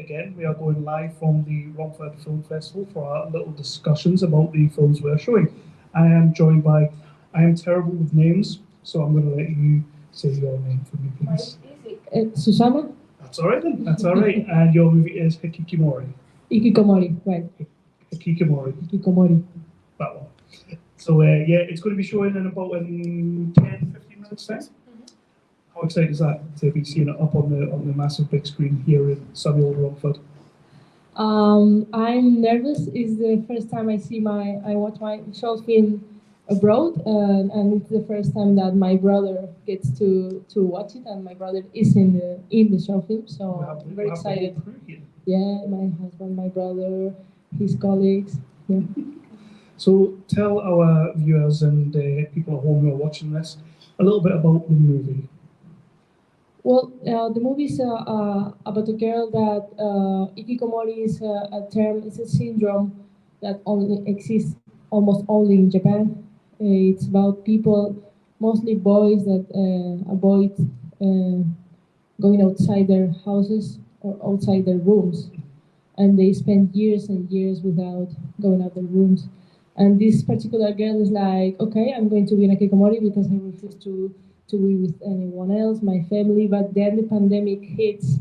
again. We are going live from the Romford Film Festival for our little discussions about the films we're showing. I am joined by, I am terrible with names, so I'm going to let you say your name for me, please. Susana? That's all right then, that's all right. And your movie is Hikikomori. Hikikomori, right. Hikikomori. Hikikomori. That one. So yeah, it's going to be showing in about 10, 15 minutes time. How excited is that to be seeing it up on the massive big screen here in sunny old Romford? I'm nervous. It's the first time I watch my short film abroad, and it's the first time that my brother gets to watch it, and my brother is in the short film, so I'm very excited. Yeah, my husband, my brother, his colleagues. Yeah. So tell our viewers and people at home who are watching this a little bit about the movie. Well, the movie is about a girl that Hikikomori is a term, it's a syndrome that only exists almost only in Japan. It's about people, mostly boys, that avoid going outside their houses or outside their rooms. And they spend years and years without going out their rooms. And this particular girl is like, okay, I'm going to be in a Hikikomori because I refuse to be with anyone else, my family. But then the pandemic hits,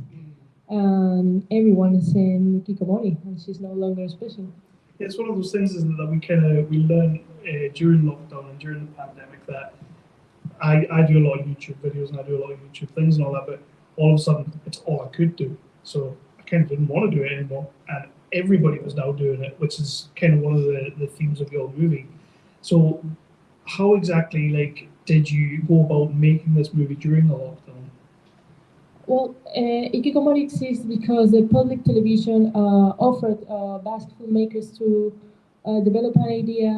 and everyone is in Hikikomori, and she's no longer special. Yeah, it's one of those things, isn't it, that we learn during lockdown and during the pandemic that I do a lot of YouTube videos and I do a lot of YouTube things and all that, but all of a sudden it's all I could do. So I kind of didn't want to do it anymore, and everybody was now doing it, which is kind of one of the themes of your movie. So how exactly did you go about making this movie during the lockdown? Well, Hikikomori exists because the public television offered Basque filmmakers to develop an idea,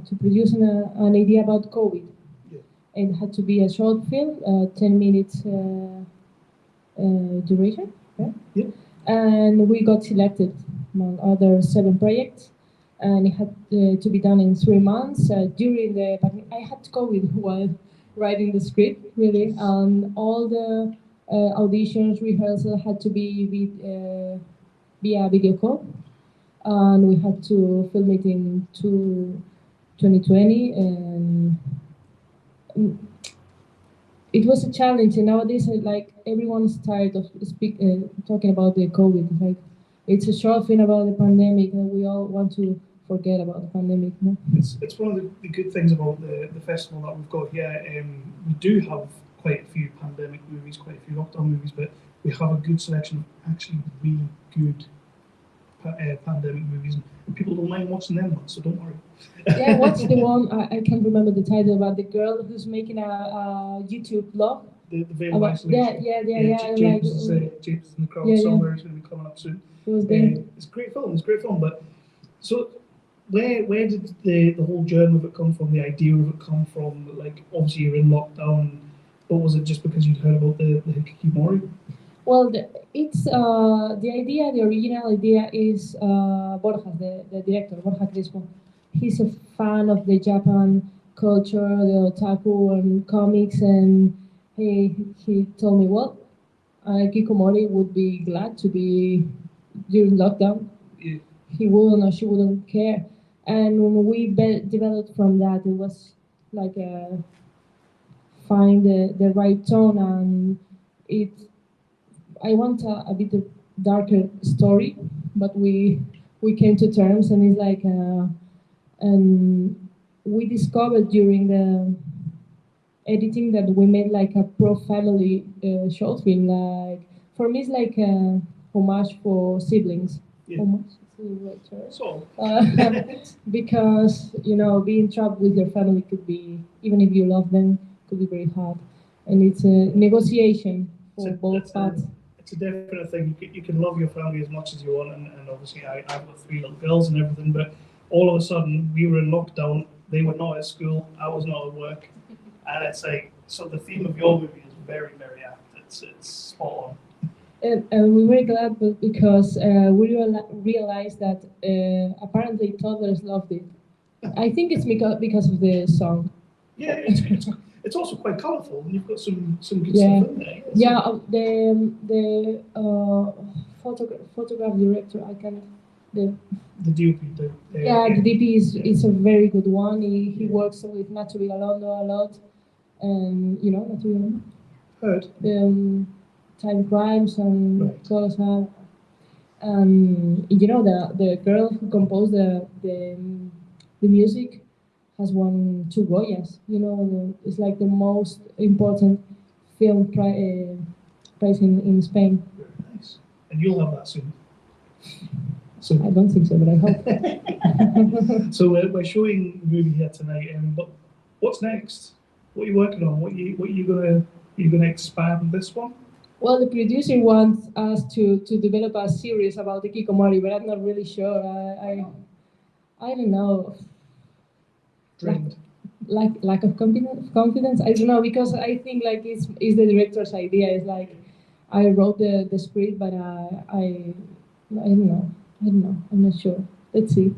to produce an idea about COVID. Yeah. It had to be a short film, 10 minutes duration. Yeah? Yeah. And we got selected among other 7 projects, and it had to be done in 3 months. During the pandemic, I had COVID while writing the script, really, and all the auditions, rehearsal had to be via video call, and we had to film it in 2020, and it was a challenge. And nowadays, everyone's tired of talking about the COVID. It's a short film about the pandemic, and we all want to forget about the pandemic. No? It's one of the good things about the festival that we've got here. We do have quite a few pandemic movies, quite a few lockdown movies, but we have a good selection of actually really good pandemic movies, and people don't mind watching them ones, so don't worry. Yeah, what's the one, I can't remember the title, about the girl who's making a YouTube vlog? The Veil of Isolation. Yeah. James is in the crowd somewhere. He's going to be coming up soon. It's a great film, but so where did the whole germ of it come from, the idea of it come from? Obviously you're in lockdown, but was it just because you'd heard about the Hikikomori? Well, the original idea is Borja, the director, Borja Crespo. He's a fan of the Japan culture, the otaku and comics, and he told me, well, Hikikomori would be glad to be during lockdown. Yeah. He wouldn't, or she wouldn't care. And when we developed from that, it was like find the right tone, and I want a bit of darker story, but we came to terms, and it's like and we discovered during the editing that we made a pro-family short film. For me, it's like a homage for siblings. Yeah. Homage. So. Because being trapped with your family could be, even if you love them, could be very hard, and it's a negotiation for both parts. It's a definite thing. You can love your family as much as you want, and obviously I've got 3 little girls and everything, but all of a sudden we were in lockdown, they were not at school, I was not at work, and it's so the theme of your movie is very, very apt. It's spot on. And we're very glad because we realized that apparently toddlers loved it. I think it's because of the song. Yeah, it's also quite colourful, and you've got some good stuff in there. Yeah, the photograph director. I can the The DOP. yeah, the DP is a very good one. He works with Nacho Vigalondo a lot, and you know Nacho Vigalondo. Heard. Time Crimes and Right. Cosa. You know the girl who composed the music has won 2 Goyas. You know, it's like the most important film prize in Spain. Very nice. And you'll have that soon. So I don't think so, but I hope. So we're showing the movie here tonight, but what's next? What are you working on? What you gonna expand this one? Well, the producer wants us to develop a series about the Hikikomori, but I'm not really sure. I don't know. Drained. Lack of confidence. I don't know, because I think like it's the director's idea. It's like I wrote the script, but I don't know. I'm not sure. Let's see.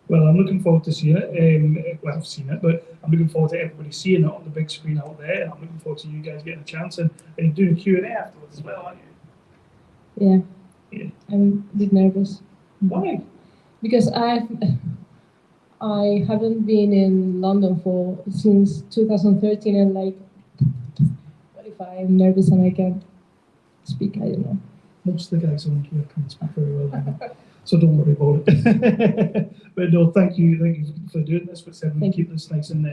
Well, I'm looking forward to seeing it. Well, I've seen it, but I'm looking forward to everybody seeing it on the big screen out there, and I'm looking forward to you guys getting a chance and doing a Q&A afterwards as well, aren't you? Yeah. Yeah. I'm a bit nervous. Why? Because I haven't been in London since 2013, and like, what if I'm nervous and I can't speak? I don't know. Most of the guys on here can't speak very well, so don't worry about it. But no, thank you for doing this. But we keep this nice and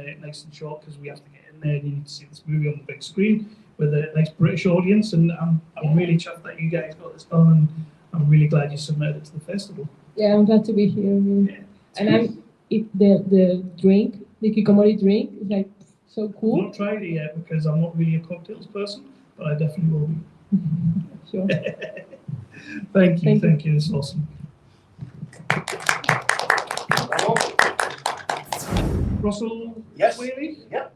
short, because we have to get in there and you need to see this movie on the big screen with a nice British audience. And I'm really chuffed that you guys got this done, and I'm really glad you submitted it to the festival. Yeah, I'm glad to be here. Yeah. And the drink, the Hikikomori drink, is like so cool. I've not tried it yet because I'm not really a cocktails person, but I definitely will be. Sure. Thank you. It's awesome. Russell. Yes. Whalley? Yep.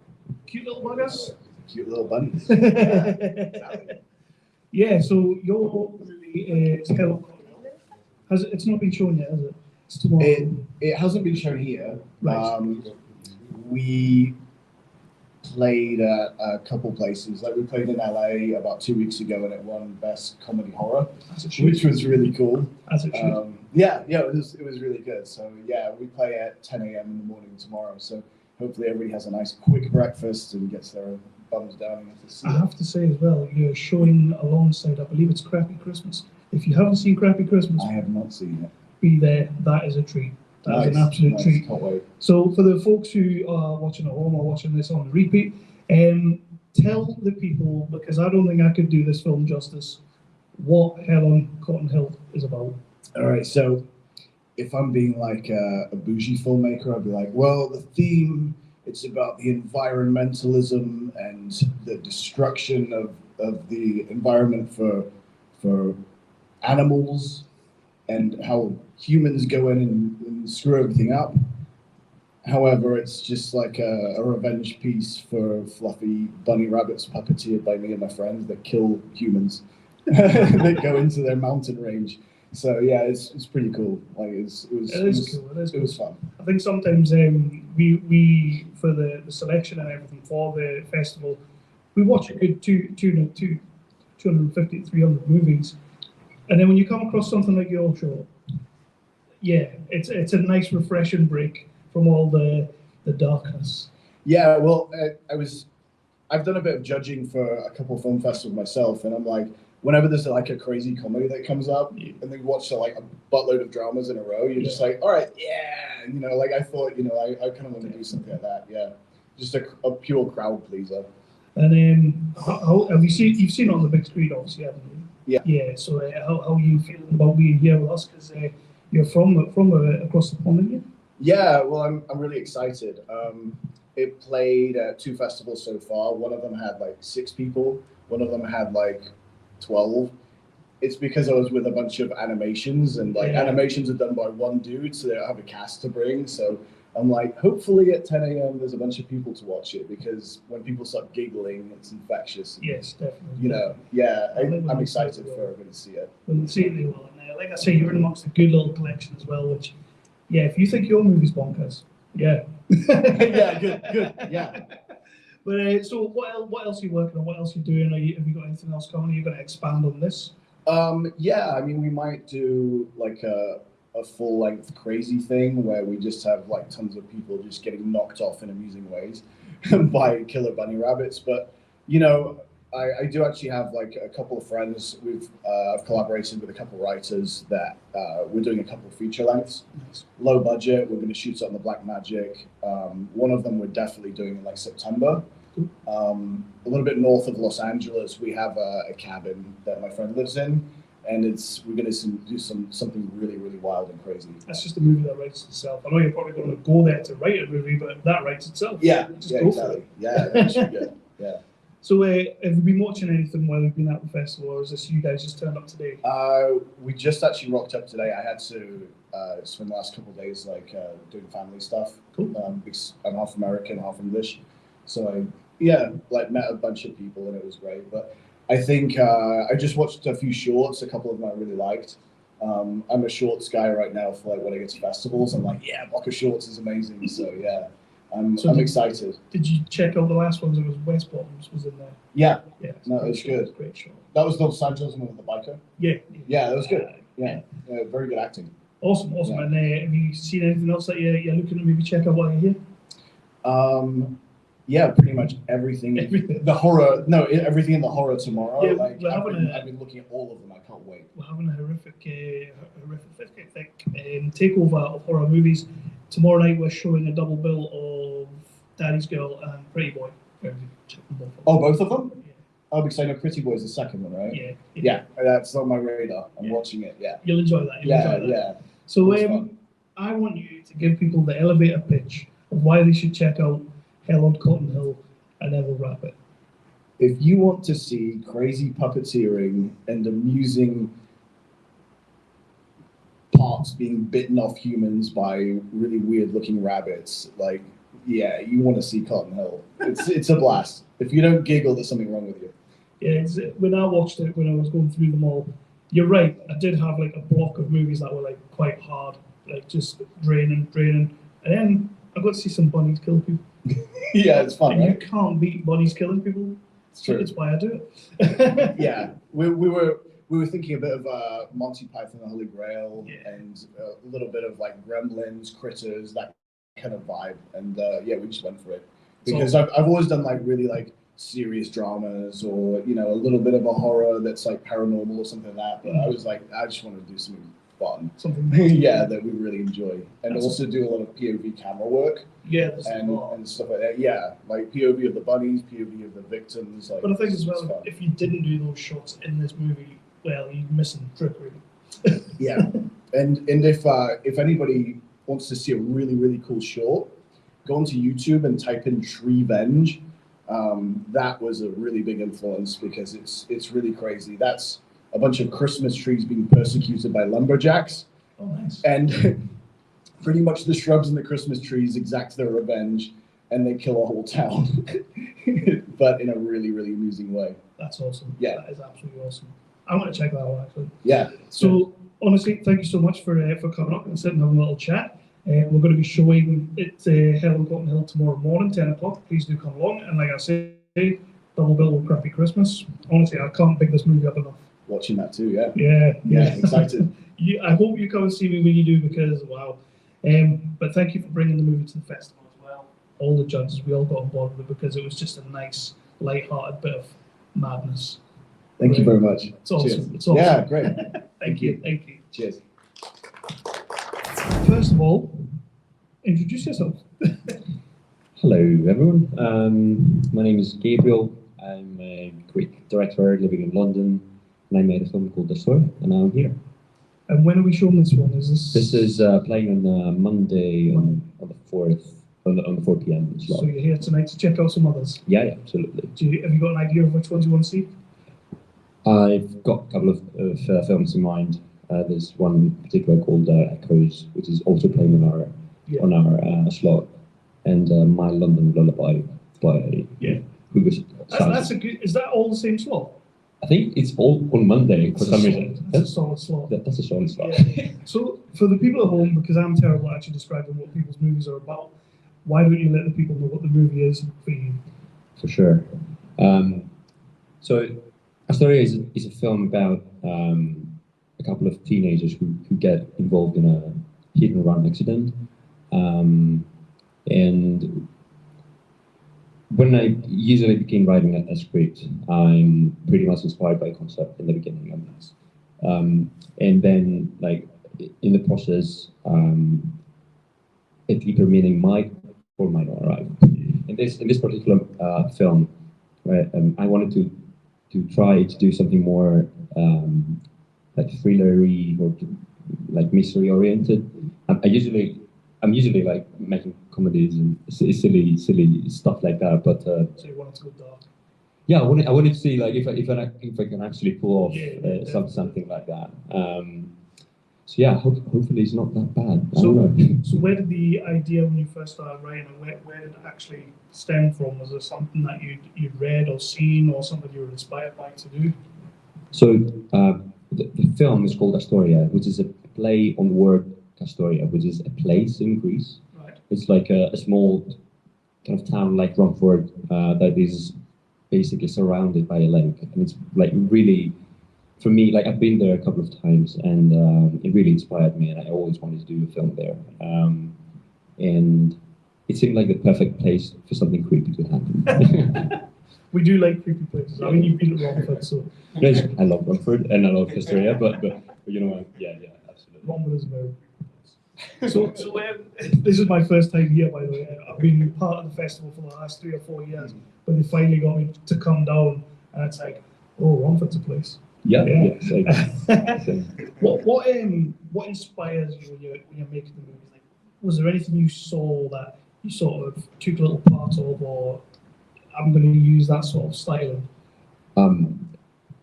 Cute little buggers. Cute little bunnies. Yeah, so your movie is Hill. It's not been shown yet, has it? It's tomorrow. It hasn't been shown here. Right. We played at a couple places. Like we played in LA about 2 weeks ago, and it won Best Comedy Horror, which was really cool. As it should. Yeah, it was really good. So yeah, we play at 10 a.m. in the morning tomorrow. So hopefully everybody has a nice quick breakfast and gets their bums down and gets to see I have to say as well, you're showing alongside, I believe it's Crappy Christmas. If you haven't seen Crappy Christmas, I have not seen it. Be there. That is a treat. That is an absolute treat. Can't wait. So for the folks who are watching at home or watching this on the repeat, tell the people, because I don't think I could do this film justice, what Hell on Cotton Hill is about. All right, so if I'm being like a bougie filmmaker, I'd be like, well, the theme, it's about the environmentalism and the destruction of the environment for animals, and how humans go in and screw everything up. However, it's just like a revenge piece for fluffy bunny rabbits puppeteered by me and my friends that kill humans that go into their mountain range. So yeah, it's pretty cool. Like it was fun. I think sometimes we for the selection and everything for the festival, we watch a good 250 to 300 movies, and then when you come across something like your show, yeah, it's a nice refreshing break from all the darkness. Yeah, well, I've done a bit of judging for a couple of film festivals myself, and I'm like, whenever there's like a crazy comedy that comes up, and then you watch like a buttload of dramas in a row, you're just like, all right, yeah, like I thought, I kind of want to do something like that, yeah, just a pure crowd pleaser. And how have you've seen it on the big screen, obviously, haven't you? Yeah. Yeah. So how are you feeling about being here with us? Because you're from across the pond, aren't you? Yeah, well, I'm really excited. It played at 2 festivals so far. One of them had like 6 people. One of them had like 12. It's because I was with a bunch of animations, and animations are done by one dude, so they don't have a cast to bring. So I'm like, hopefully at 10 a.m. there's a bunch of people to watch it, because when people start giggling, it's infectious. Yes, definitely. I'm excited for everybody to see it. When they see it, they will. And like I say, you're in amongst a good little collection as well, which, yeah, if you think your movie's bonkers, yeah. Yeah, good, yeah. But so what else are you working on? What else are you doing? Have you got anything else coming? Are you going to expand on this? Yeah, I mean, we might do like a full-length crazy thing where we just have like tons of people just getting knocked off in amusing ways by killer bunny rabbits. But you know, I do actually have like a couple of friends. I've collaborated with a couple of writers that we're doing a couple of feature lengths. Nice. Low budget. We're going to shoot it on the Black Magic. One of them we're definitely doing in like September. A little bit north of Los Angeles, we have a cabin that my friend lives in, and we're going to do something really, really wild and crazy. That's just a movie that writes itself. I know you're probably going to go there to write a movie, but that writes itself. Yeah, Just yeah, go for exactly. it. Yeah, that should be good. Yeah. So, have you been watching anything while you've been at the festival, or is this you guys just turned up today? We just actually rocked up today. I had to spend the last couple of days doing family stuff. Cool. Because I'm half American, half English, so I met a bunch of people and it was great. But I think I just watched a few shorts. A couple of them I really liked. I'm a shorts guy right now for like when I get to festivals. I'm like, yeah, a block of shorts is amazing. So yeah, I'm excited. Did you check out the last ones? It was West Bottoms was in there. Yeah. Yeah. No, it was good. Great show. That was the Los Angeles one with the biker. Yeah. Yeah, that was good. Yeah, very good acting. Awesome. Yeah. And have you seen anything else that you're looking to maybe check out while you're here? Yeah, pretty much everything. Everything. The horror, no, everything in the horror tomorrow. Yeah, like we're having I've been looking at all of them. I can't wait. We're having a horrific takeover of horror movies. Tomorrow night we're showing a double bill of Daddy's Girl and Pretty Boy. Check them both out. Oh, both of them? Yeah. Oh, because I know Pretty Boy is the second one, right? Yeah. Yeah, that's on my radar. I'm watching it. Yeah. You'll enjoy that. Yeah. So It's fun. I want you to give people the elevator pitch of why they should check out Hell on Cotton Hill, and then we'll wrap it. If you want to see crazy puppeteering and amusing parts being bitten off humans by really weird-looking rabbits, you want to see Cotton Hill. It's a blast. If you don't giggle, there's something wrong with you. Yeah, when I watched it, when I was going through them all, you're right. I did have like a block of movies that were like quite hard, like just draining, and then I got to see some bunnies kill people. Yeah, it's fun, And right? you can't beat bunnies killing people. It's true. It's why I do it. Yeah, we were thinking a bit of Monty Python and the Holy Grail, and a little bit of like Gremlins, Critters, that kind of vibe, and we just went for it because I've always done like really like serious dramas or a little bit of a horror that's like paranormal or something like that. But I was like, I just wanted to do something fun, that we really enjoy, and also do a lot of POV camera work. Yeah, and stuff like that. Yeah, like POV of the bunnies, POV of the victims. Like, but I think as well, fun. if you didn't do those shots in this movie, well, you're missing the trick, really. Yeah, and if anybody wants to see a really, really cool short, go onto YouTube and type in Treevenge. That was a really big influence because it's really crazy. That's a bunch of Christmas trees being persecuted by lumberjacks. Oh, nice. And pretty much the shrubs and the Christmas trees exact their revenge, and they kill a whole town, but in a really, really amusing way. That's awesome. Yeah. That is absolutely awesome. I want to check that out, actually. Yeah. So, honestly, thank you so much for coming up and sitting and having a little chat. We're going to be showing it Hell on Cotton Hill tomorrow morning, 10 o'clock. Please do come along. And like I say, double bill of Crappy Christmas. Honestly, I can't pick this movie up enough. Watching that too, yeah. Yeah. Excited. I hope you come and see me when you do, because wow. But thank you for bringing the movie to the festival as well. All the judges, we all got on board with it because it was just a nice, light-hearted bit of madness. Thank you very much. It's awesome. Cheers. It's awesome. Yeah, great. Thank you. Thank you. Cheers. First of all, introduce yourself. Hello, everyone. My name is Gabriel. I'm a Greek director living in London, and I made a film called Astoria, and now I'm here. And when are we showing this one? Is this? This is playing on Monday on the 4th, on the 4 p.m. slot. So you're here tonight to check out some others. Yeah, absolutely. Have you got an idea of which ones you want to see? I've got a couple of films in mind. There's one in particular called Echoes, which is also playing on our slot, and My London Lullaby by Hugo. That's a good. Is that all the same slot? I think it's all on Monday for some reason. That's a solid slot. That's a solid slot. Yeah. So for the people at home, because I'm terrible at actually describing what people's movies are about, why don't you let the people know what the movie is for you? For sure. So Astoria is a film about a couple of teenagers who get involved in a hit and run accident. And when I usually begin writing a script, I'm pretty much inspired by concept in the beginning. And then, like, in the process, a deeper meaning might or might not arrive. In this particular film, right, I wanted to try to do something more like thrillery or like mystery oriented. I'm usually like making comedies and silly stuff like that. But So you wanted to go dark. yeah, I wanted to see like if I can actually pull off something like that. So yeah, hopefully it's not that bad. I don't know. So where did the idea when you first started writing, and where did it actually stem from? Was it something that you'd read or seen, or something you were inspired by to do? So the film is called Astoria, which is a play on the word Astoria, which is a place in Greece. Right. It's like a small kind of town like Romford that is basically surrounded by a lake, and it's like really, for me, like I've been there a couple of times, and it really inspired me, and I always wanted to do a film there. And it seemed like the perfect place for something creepy to happen. We do like creepy places. I mean, you've been to Romford, so. Yes, I love Romford and I love Astoria, but you know what? Yeah, absolutely. Romford is a very creepy place. So this is my first time here, by the way. I've been part of the festival for the last 3 or 4 years, but they finally got me to come down, and it's like, oh, Romford's a place. Yeah. Same. What inspires you when you're making the movies? Like, was there anything you saw that you sort of took a little part of, or I'm going to use that sort of styling?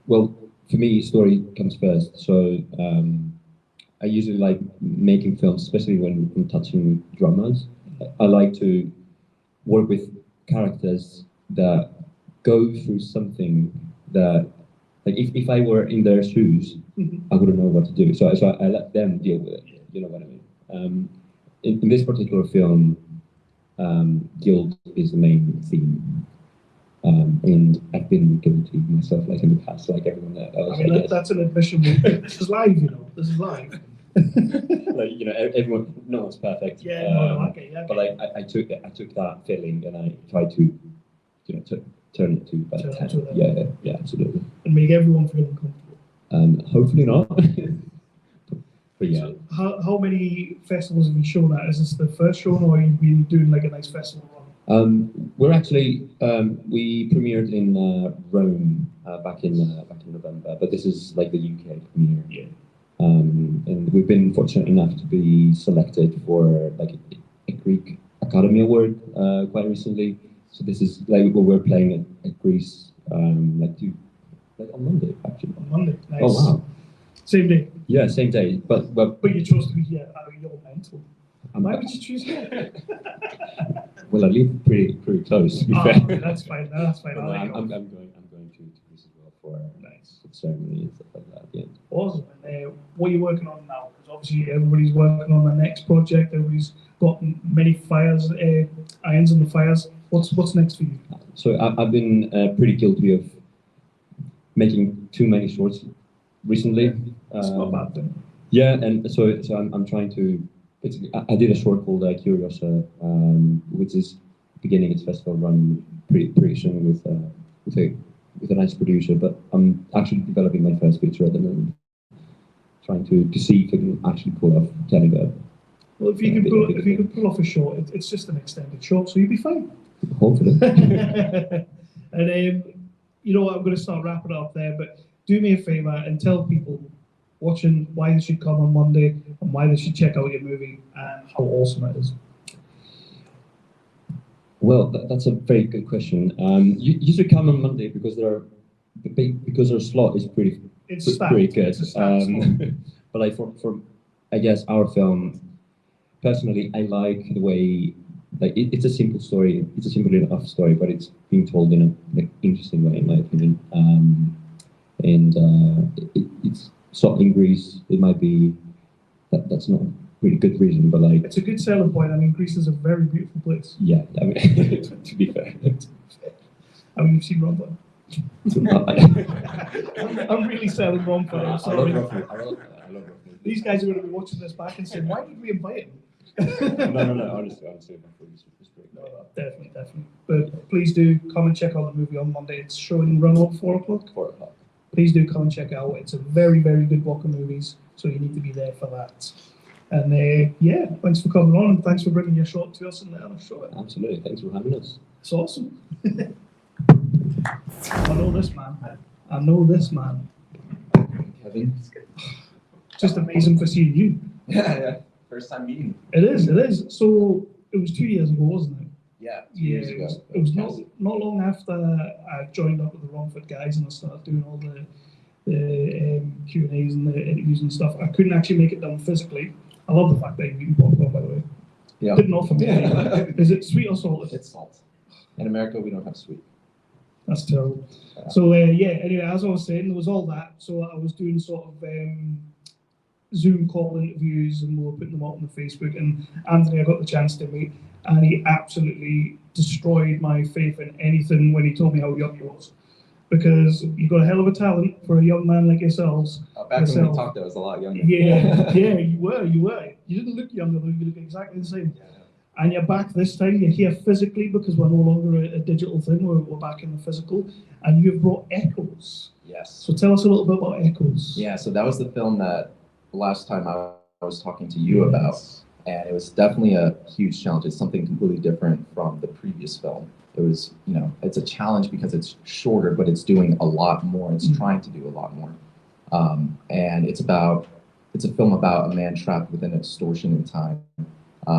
Well, for me, story comes first. So I usually like making films, especially when I'm touching dramas. I like to work with characters that go through something that, like, if I were in their shoes, I wouldn't know what to do. So I let them deal with it. You know what I mean? In this particular film, guilt is the main theme. And I've been guilty myself, like in the past, like everyone else. I mean, that's an admission. This is live, you know. This is live. Like, you know, everyone, no one's perfect. Yeah, no, okay. But like, I took that feeling and I tried to, you know, turn it to about 10. Yeah, absolutely. And make everyone feel uncomfortable. Hopefully not. But yeah. So how many festivals have you shown at? Is this the first show, or have you been doing like a nice festival run? We're actually we premiered in Rome back in November, but this is like the UK premiere. Yeah. And we've been fortunate enough to be selected for like a Greek Academy Award quite recently. So this is like we're playing at Greece like on Monday actually. On Monday. Nice. Oh wow. Same day. Yeah, same day. But you chose to be here. You're mental. Why would you choose here? Well, I live pretty close. To be fair. That's fine. That's fine. I'm going to Greece as well for a ceremony and stuff like that. Yeah. Awesome. And what are you working on now? Because obviously everybody's working on the next project. Everybody's got many irons in the fires. What's next for you? So I've been pretty guilty of making too many shorts recently. It's not bad then. Yeah, and so I'm trying to. I did a short called Curiosa, which is beginning its festival run pretty soon with a nice producer. But I'm actually developing my first feature at the moment, trying to see if I can actually pull off telling a. Well, if you can pull off a short, it's just an extended short, so you'll be fine. Hopefully. And you know what, I'm going to start wrapping it up there, but do me a favor and tell people watching why they should come on Monday and why they should check out your movie and how awesome it is. Well, that's a very good question. You should come on Monday because our slot is pretty good. But like for I guess our film, personally, I like the way like it's a simple story. It's a simple enough story, but it's being told in an interesting way, in my opinion. It's shot in Greece. It might be that's not a really good reason, but like it's a good selling point. I mean, Greece is a very beautiful place. Yeah, I mean, to be fair. I mean, you've seen Romford. I'm really selling wrong for him. I Sorry. love rough movies. I love rough movies. These guys are going to be watching this back and saying, "Why did we invite him?" No. Honestly, rough movies is great. No, definitely. But please do come and check out the movie on Monday. It's showing run up 4 o'clock. 4 o'clock. Please do come and check it out. It's a very, very good block of movies, so you need to be there for that. And yeah, thanks for coming on, and thanks for bringing your short to us and letting us show it. Absolutely. Thanks for having us. It's awesome. I know this man. Kevin. Just amazing for seeing you. Yeah. First time meeting. It is. So it was 2 years ago, wasn't it? Yeah, 2 Yeah, years ago. it was not long after I joined up with the Wrongford guys and I started doing all the Q&As and the interviews and stuff. I couldn't actually make it down physically. I love the fact that you eaten popcorn, by the way. Yeah. Didn't offer me any. Is it sweet or salted? It's salt. In America, we don't have sweet. That's terrible. Yeah. So anyway, as I was saying, there was all that. So I was doing sort of Zoom call interviews, and we were putting them up on the Facebook. And Anthony, I got the chance to meet, and he absolutely destroyed my faith in anything when he told me how young he was, because you've got a hell of a talent for a young man like yourselves. Back when we talked, I was a lot younger. Yeah, you were. You didn't look younger though. You look exactly the same. Yeah. And you're back this time. You're here physically because we're no longer a digital thing. We're back in the physical, and you've brought Echoes. Yes. So tell us a little bit about Echoes. Yeah, so that was the film that last time I was talking to you about, and it was definitely a huge challenge. It's something completely different from the previous film. It was, it's a challenge because it's shorter, but it's doing a lot more. It's trying to do a lot more. And it's a film about a man trapped within a distortion in time,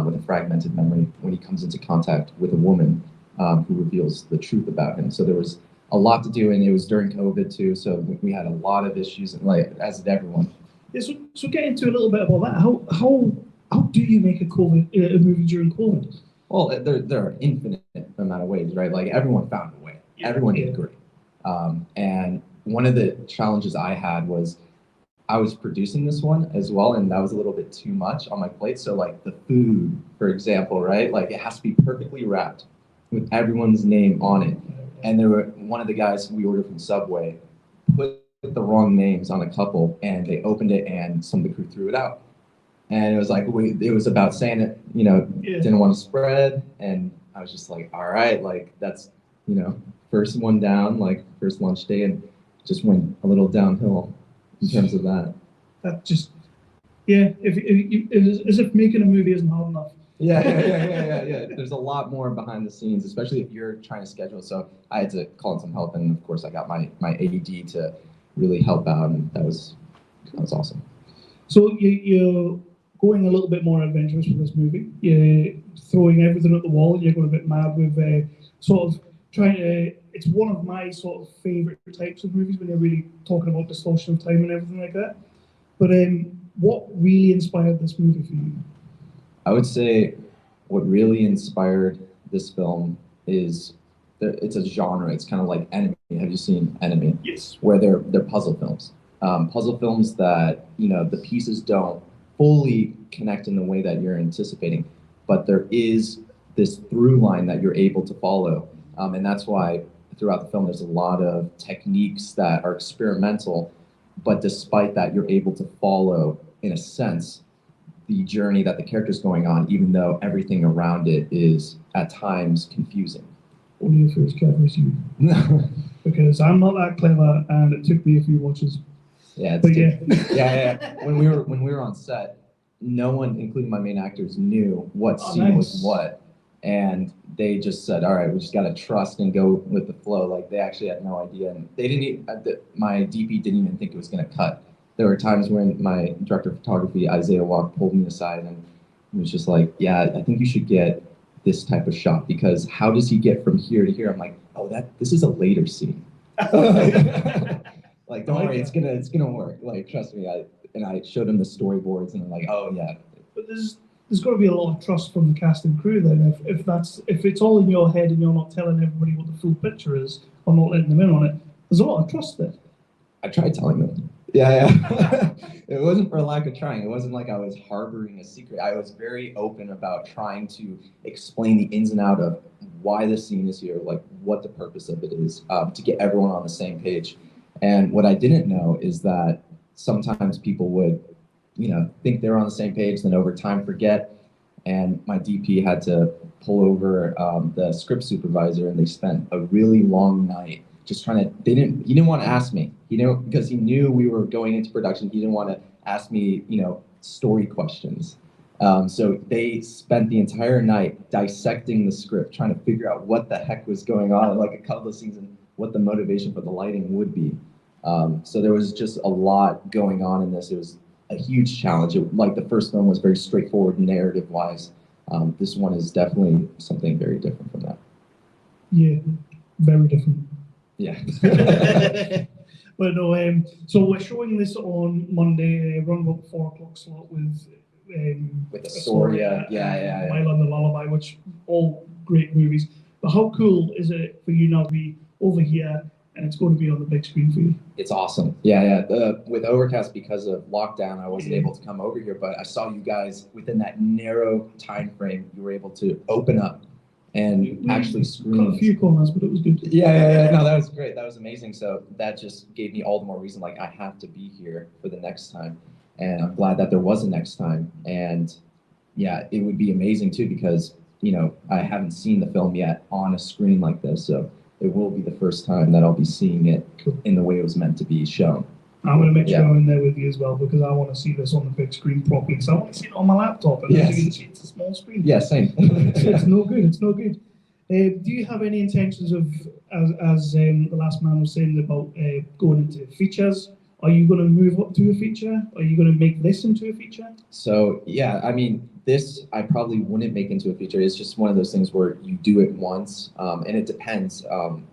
with a fragmented memory when he comes into contact with a woman who reveals the truth about him. So there was a lot to do, and it was during COVID too, so we had a lot of issues, and as did everyone. Yeah, so get into a little bit about that. How do you make a movie during COVID? Well, there are infinite amount of ways, right? Like everyone found a way. Yeah. Everyone did great. And one of the challenges I had was I was producing this one as well, and that was a little bit too much on my plate. So like the food, for example, right? Like it has to be perfectly wrapped with everyone's name on it. And one of the guys we ordered from Subway put the wrong names on a couple, and they opened it and some of the crew threw it out. And it was like, it was about saying it, didn't want to spread. And I was just like, all right, like that's, first one down, like first lunch day, and just went a little downhill in terms of that. That just, as if making a movie isn't hard enough. Yeah. There's a lot more behind the scenes, especially if you're trying to schedule. So I had to call in some help, and of course I got my AD to really help out, and that was awesome. So you're going a little bit more adventurous with this movie. You're throwing everything at the wall. You're going a bit mad with sort of trying to. It's one of my sort of favorite types of movies when you're really talking about distortion of time and everything like that. But what really inspired this movie for you? I would say what really inspired this film is it's a genre. It's kind of like Enemy. Have you seen Enemy? Yes. Where they're puzzle films. Puzzle films that, the pieces don't fully connect in the way that you're anticipating, but there is this through line that you're able to follow. And that's why throughout the film, there's a lot of techniques that are experimental, but despite that, you're able to follow, in a sense, the journey that the character's going on, even though everything around it is at times confusing. Only if you're as clever as you. Because I'm not that clever, and it took me a few watches. Yeah, yeah. When we were on set, no one, including my main actors, knew what scene was what, and they just said, "All right, we just gotta trust and go with the flow." Like they actually had no idea, and they didn't. My DP didn't even think it was gonna cut. There were times when my director of photography, Isaiah Walk, pulled me aside and he was just like, "Yeah, I think you should get this type of shot, because how does he get from here to here?" I'm like, "Oh, this is a later scene." Like, don't worry, it's gonna work. Like, trust me. I showed him the storyboards, and I'm like, "Oh yeah." But there's got to be a lot of trust from the cast and crew then. If it's all in your head and you're not telling everybody what the full picture is or not letting them in on it, there's a lot of trust there. I tried telling them. Yeah. It wasn't for lack of trying. It wasn't like I was harboring a secret. I was very open about trying to explain the ins and out of why the scene is here, like what the purpose of it is, to get everyone on the same page. And what I didn't know is that sometimes people would, think they're on the same page, then over time forget. And my DP had to pull over the script supervisor, and they spent a really long night just trying to. He didn't want to ask me, because he knew we were going into production. He didn't want to ask me, story questions. So they spent the entire night dissecting the script, trying to figure out what the heck was going on, like a couple of scenes, and what the motivation for the lighting would be. So there was just a lot going on in this. It was a huge challenge. Like the first film was very straightforward narrative-wise. This one is definitely something very different from that. Yeah, very different. Yeah. But no, so we're showing this on Monday, around about 4 o'clock slot with Astoria, yeah. My London Lullaby, which all great movies. But how cool is it for you now to be over here and it's going to be on the big screen for you? It's awesome. Yeah. With Overcast, because of lockdown, I wasn't able to come over here, but I saw you guys within that narrow time frame. You were able to open up and actually screen. Got a few corners, but it was good. Yeah. No, that was great. That was amazing. So that just gave me all the more reason, like, I have to be here for the next time. And I'm glad that there was a next time. And yeah, it would be amazing too, because, I haven't seen the film yet on a screen like this. So it will be the first time that I'll be seeing it in the way it was meant to be shown. I'm going to make sure I'm in there with you as well, because I want to see this on the big screen properly. Because I want to see it on my laptop, and as you can see, it's a small screen. Yeah, same. It's no good. It's no good. Do you have any intentions of, as the last man was saying about going into features? Are you going to move up to a feature? Are you going to make this into a feature? So yeah, I mean, this I probably wouldn't make into a feature. It's just one of those things where you do it once, and it depends on.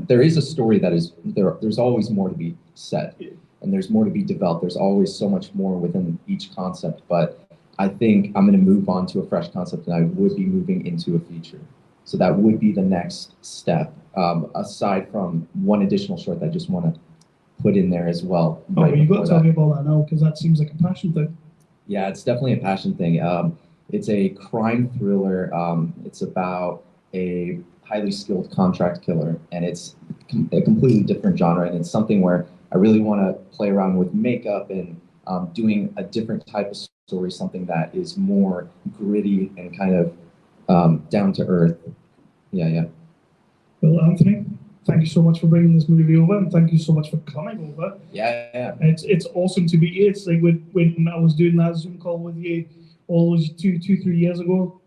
There is a story that is there. There's always more to be said, and there's more to be developed. There's always so much more within each concept. But I think I'm going to move on to a fresh concept, and I would be moving into a feature. So that would be the next step, aside from one additional short that I just want to put in there as well. Oh, right, you've got to tell me about that now, because that seems like a passion thing. Yeah, it's definitely a passion thing. It's a crime thriller. It's about a highly skilled contract killer, and it's a completely different genre, and it's something where I really want to play around with makeup and doing a different type of story, something that is more gritty and kind of down to earth. Yeah. Well, Anthony, thank you so much for bringing this movie over, and thank you so much for coming over. Yeah. It's awesome to be here. It's like when I was doing that Zoom call with you all those 3 years ago,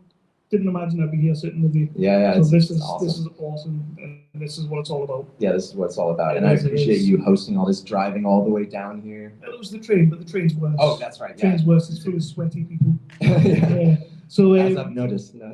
didn't imagine I'd be here sitting with you. Yeah. So this is awesome. This is awesome, and this is what it's all about. Yeah, this is what it's all about, and I appreciate you hosting all this, driving all the way down here. It was the train, but the train's worse. Oh, that's right. The train's worse. It's full of sweaty people. Yeah. So as I've noticed. No.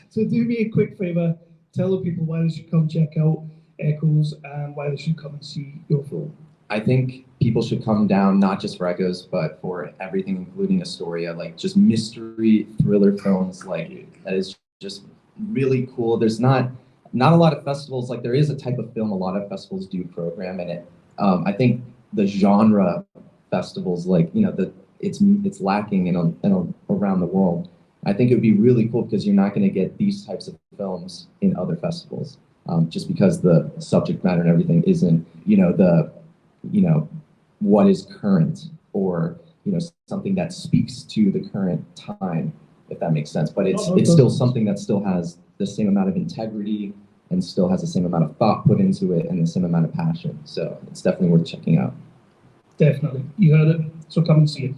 So do me a quick favor. Tell the people why they should come check out Echoes and why they should come and see your film. I think people should come down, not just for Echoes, but for everything, including Astoria, like just mystery thriller films. Like that is just really cool. There's not a lot of festivals. Like there is a type of film a lot of festivals do program, and it. I think the genre festivals, like it's lacking in around the world. I think it would be really cool because you're not going to get these types of films in other festivals, just because the subject matter and everything isn't, what is current, or something that speaks to the current time, if that makes sense. But it's still something that still has the same amount of integrity and still has the same amount of thought put into it and the same amount of passion. So it's definitely worth checking out. Definitely, you heard it. So come and see it.